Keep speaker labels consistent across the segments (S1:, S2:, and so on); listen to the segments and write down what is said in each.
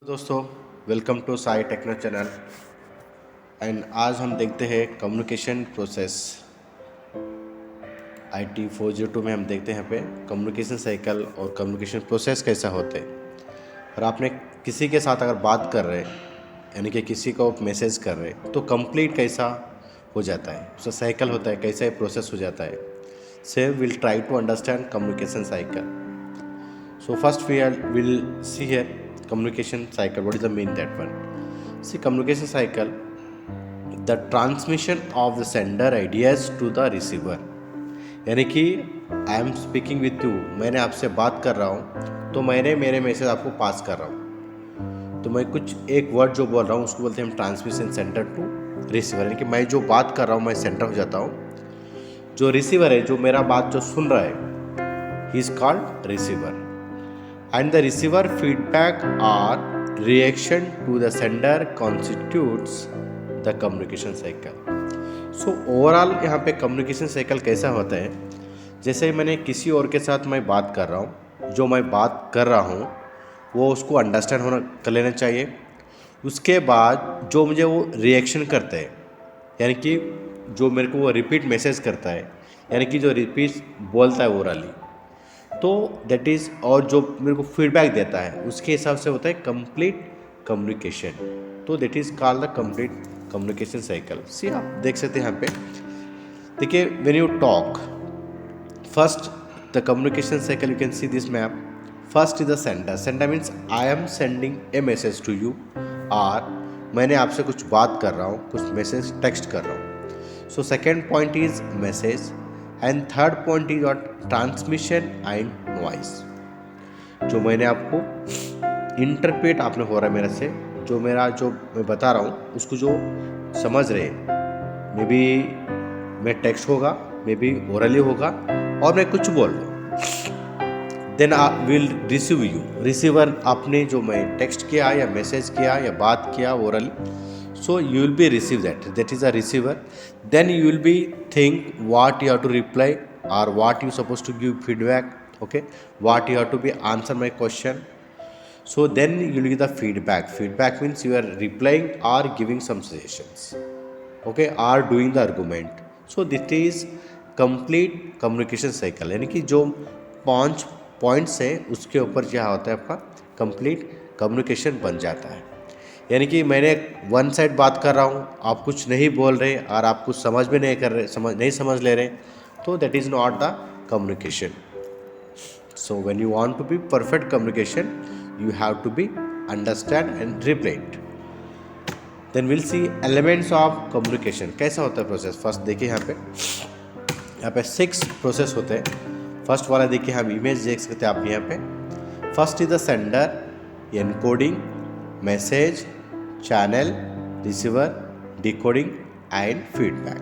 S1: दोस्तों, welcome to Sai techno channel. And आज हम देखते हैं कम्युनिकेशन प्रोसेस। IT 402 में हम देखते हैं यहाँ पे कम्युनिकेशन साइकिल और कम्युनिकेशन प्रोसेस कैसा होते हैं। और आपने किसी के साथ अगर बात कर रहे हैं, यानी कि किसी को मैसेज कर रहे हैं, तो कंप्लीट कैसा हो जाता है, उसका साइकिल होता है, कैसा प्रोसेस हो जाता है। से will try to understand communication cycle. So first will see here communication cycle. What is the mean that one? See, communication cycle, the transmission of the sender ideas to the receiver. यानी कि आई am speaking with you, मैंने आपसे बात कर रहा हूँ, तो मैंने मेरे मैसेज आपको पास कर रहा हूँ। तो मैं कुछ एक वर्ड जो बोल रहा हूँ उसको बोलते हैं हम ट्रांसमिशन सेंटर टू रिसीवर। यानी कि मैं जो बात कर रहा हूँ मैं सेंटर हो जाता हूँ, जो रिसीवर है, जो मेरा बात जो सुन रहा है, he is called receiver. And the receiver feedback or reaction to the sender constitutes the communication cycle. So overall यहाँ पे communication cycle कैसा होता है, जैसे मैंने किसी और के साथ मैं बात कर रहा हूँ, जो मैं बात कर रहा हूँ वो उसको अंडरस्टैंड होना कर लेना चाहिए। उसके बाद जो मुझे वो रिएक्शन करता है, यानी कि जो मेरे को वो रिपीट मैसेज करता है, यानी कि जो रिपीट बोलता है ओरली, तो दैट इज़, और जो मेरे को फीडबैक देता है उसके हिसाब से होता है कंप्लीट कम्युनिकेशन। तो that is called the complete communication cycle. See आप देख सकते हैं यहाँ पे, देखिए when you talk first the communication cycle, you can see this map. First is the sender. Sender means I am sending a message to you, और मैंने आपसे कुछ बात कर रहा हूँ, कुछ मैसेज टेक्स्ट कर रहा हूँ। So second point is message, and third point is what, transmission and noise. जो मैंने आपको इंटरप्रेट आपने हो रहा है मेरे से, जो मैं बता रहा हूँ उसको जो समझ रहे, मे बी मैं टेक्स्ट होगा, मे बी ओरली होगा, और मैं कुछ बोल रहा हूँ, then I will receive you. Receiver आपने जो मैं टेक्स्ट किया या मैसेज किया या बात किया orally, so you will be receive that is a receiver. Then you will be think what you have to reply, or what you supposed to give feedback, okay, what you have to be answer my question. So then you will give the feedback means you are replying or giving some suggestions, okay, or doing the argument. So this is complete communication cycle। यानी कि जो 5 points है उसके ऊपर क्या होता है आपका कंप्लीट कम्युनिकेशन बन जाता है। यानी कि मैंने वन साइड बात कर रहा हूँ, आप कुछ नहीं बोल रहे और आप कुछ समझ भी नहीं कर रहे, नहीं समझ ले रहे, तो that is not the communication. So when you want to be perfect communication, you have to be understand and reply. Then will see elements of communication. कैसा होता है प्रोसेस, फर्स्ट देखिए यहाँ पे 6 प्रोसेस होते हैं। फर्स्ट वाला देखिए, हम इमेज देख सकते हैं आप यहाँ पे। First is the sender, encoding, message, channel, receiver, decoding and feedback.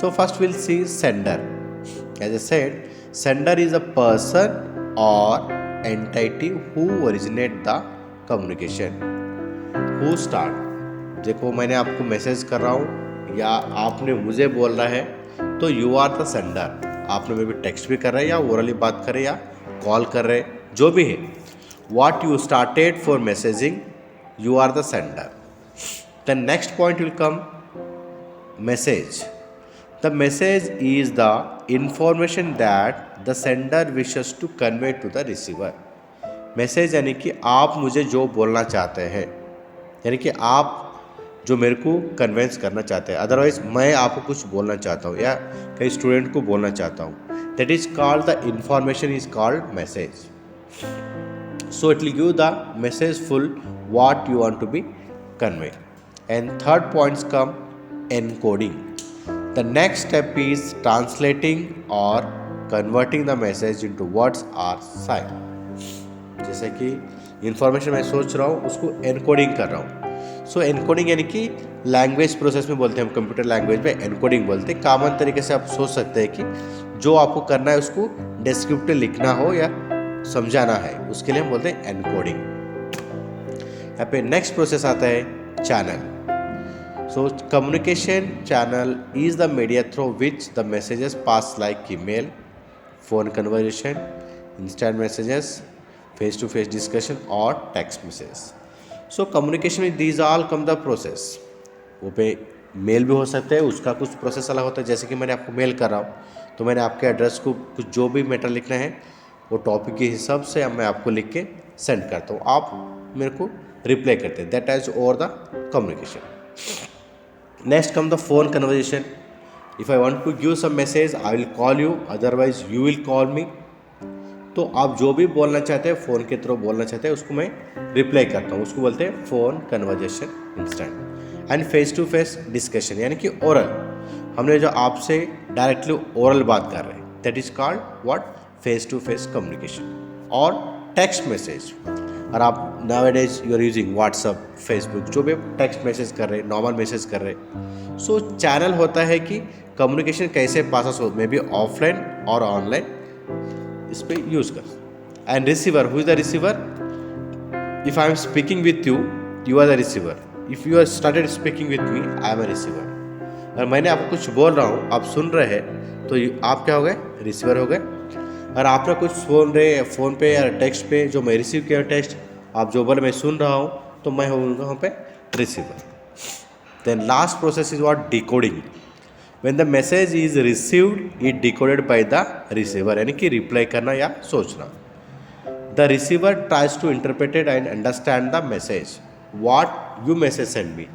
S1: So first we'll see sender. As I said, sender is a person or entity who originate the communication. Who start? देखो मैंने आपको message कर रहा हूँ या आपने मुझे बोल रहा है, तो यू आर द सेंडर। आपने मे भी टेक्स्ट भी कर रहे हैं या ओरली बात कर रहे हैं या कॉल कर रहे हैं, जो भी है, what you started for messaging, you are the sender. The next point will come message. The message is the information that the sender wishes to convey to the receiver. Message यानी कि आप मुझे जो बोलना चाहते हैं, यानी कि आप जो मेरे को कन्वेंस करना चाहते हैं। अदरवाइज मैं आपको कुछ बोलना चाहता हूँ या कई स्टूडेंट को बोलना चाहता हूँ, that is called the information is called message. So it will give the message full what you want to be convey. And third points come encoding. The next step is translating or converting the message into words or sign. जैसे कि information मैं सोच रहा हूँ उसको encoding कर रहा हूँ। सो एनकोडिंग यानी कि लैंग्वेज प्रोसेस में बोलते हैं हम, कंप्यूटर लैंग्वेज में एनकोडिंग बोलते हैं। कॉमन तरीके से आप सोच सकते हैं कि जो आपको करना है उसको डिस्क्रिप्टिव लिखना हो या समझाना है, उसके लिए हम बोलते हैं एनकोडिंग। यहाँ पे नेक्स्ट प्रोसेस आता है channel. So communication channel is the media through which the messages pass like email, phone conversation, instant messages, face to face discussion और text message. So communication with these all come the process. वो पे mail भी हो सकता है, उसका कुछ process अलग होता है। जैसे कि मैंने आपको मेल कर रहा हूँ तो मैंने आपके एड्रेस को कुछ जो भी मैटर लिखना है वो टॉपिक के हिसाब से मैं आपको लिख के सेंड करता हूँ, आप मेरे को रिप्लाई करते हैं। That is over the communication. Next come the phone conversation. If I want to give some message I will call you, otherwise you will call me. तो आप जो भी बोलना चाहते हैं फ़ोन के थ्रू बोलना चाहते हैं उसको मैं रिप्लाई करता हूँ, उसको बोलते हैं phone conversation instant. And face to face discussion यानी कि ओरल, हमने जो आपसे डायरेक्टली ओरल बात कर रहे हैं, that is called what, face to face communication. और टेक्स्ट मैसेज, और आप nowadays you are using WhatsApp, Facebook, जो भी टेक्स्ट मैसेज कर रहे हैं, नॉर्मल मैसेज कर रहे हैं। सो चैनल होता है कि कम्युनिकेशन कैसे पास हो, मे बी ऑफलाइन और ऑनलाइन, इस पर यूज़ कर। And receiver, who is the receiver? If I am speaking with you, you are the receiver. If you are started speaking with me, I am a receiver. और मैंने आपको कुछ बोल रहा हूँ, आप सुन रहे हैं, तो आप क्या हो गए? रिसीवर हो गए। और आपने कुछ सुन रहे हैं फ़ोन पे या टेक्स्ट पे, जो मैं रिसीव किया टेक्स्ट, आप जो बोले मैं सुन रहा हूँ, तो मैं होऊंगा वहाँ पे receiver. Then last process is what, decoding. When the message is received it decoded by the receiver, यानी कि रिप्लाई करना या सोचना। The receiver tries to interpreted and understand the message what you message send me.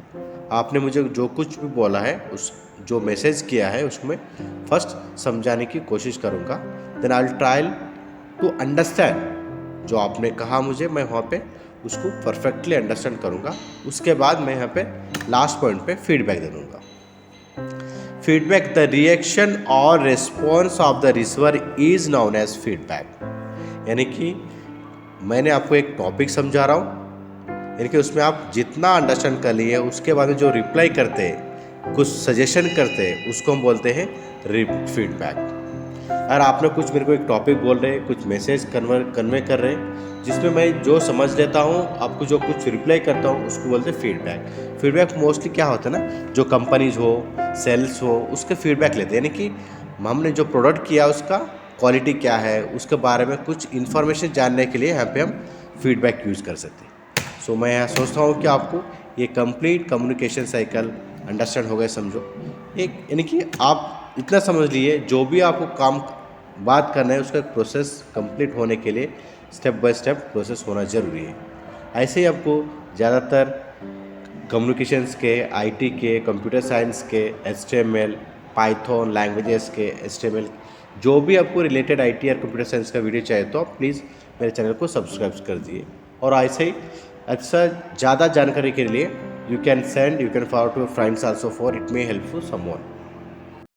S1: आपने मुझे जो कुछ भी बोला है, उस जो मैसेज किया है उसको मैं फर्स्ट समझाने की कोशिश करूँगा। Then I will try to understand, जो आपने कहा मुझे, मैं वहाँ पे उसको परफेक्टली अंडरस्टैंड करूँगा। उसके बाद मैं यहाँ पे लास्ट पॉइंट पे फीडबैक दे दूँगा। फीडबैक, द रिएक्शन और response of the receiver is known as feedback. यानी कि मैंने आपको एक टॉपिक समझा रहा हूँ, यानी कि उसमें आप जितना अंडरस्टैंड कर लिए, उसके बाद में जो रिप्लाई करते हैं, कुछ सजेशन करते हैं, उसको हम बोलते हैं फीडबैक। और आपने कुछ मेरे को एक टॉपिक बोल रहे हैं, कुछ मैसेज कन्वे कर रहे हैं, जिसमें मैं जो समझ लेता हूँ, आपको जो कुछ रिप्लाई करता हूँ, उसको बोलते हैं फीडबैक। फीडबैक मोस्टली क्या होता है ना, जो कंपनीज हो, सेल्स हो, उसके फीडबैक लेते हैं। यानी कि हमने जो प्रोडक्ट किया उसका क्वालिटी क्या है, उसके बारे में कुछ इन्फॉर्मेशन जानने के लिए यहाँ पे हम फीडबैक यूज़ कर सकते हैं। सो मैं यहाँ सोचता हूँ कि आपको ये कंप्लीट कम्युनिकेशन साइकिल अंडरस्टैंड हो गए, समझो। एक यानी कि आप इतना समझ लिए, जो भी आपको काम बात करना है उसका प्रोसेस कंप्लीट होने के लिए स्टेप बाय स्टेप प्रोसेस होना ज़रूरी है। ऐसे ही आपको ज़्यादातर कम्युनिकेशंस के, आईटी के, कंप्यूटर साइंस के, HTML, पाइथन लैंग्वेजेस के, HTML, जो भी आपको रिलेटेड आईटी और कंप्यूटर साइंस का वीडियो चाहिए तो आप प्लीज़ मेरे चैनल को सब्सक्राइब कर दिए। और ऐसे ही अच्छा ज़्यादा जानकारी के लिए you can forward to friends also, for it may helpful someone.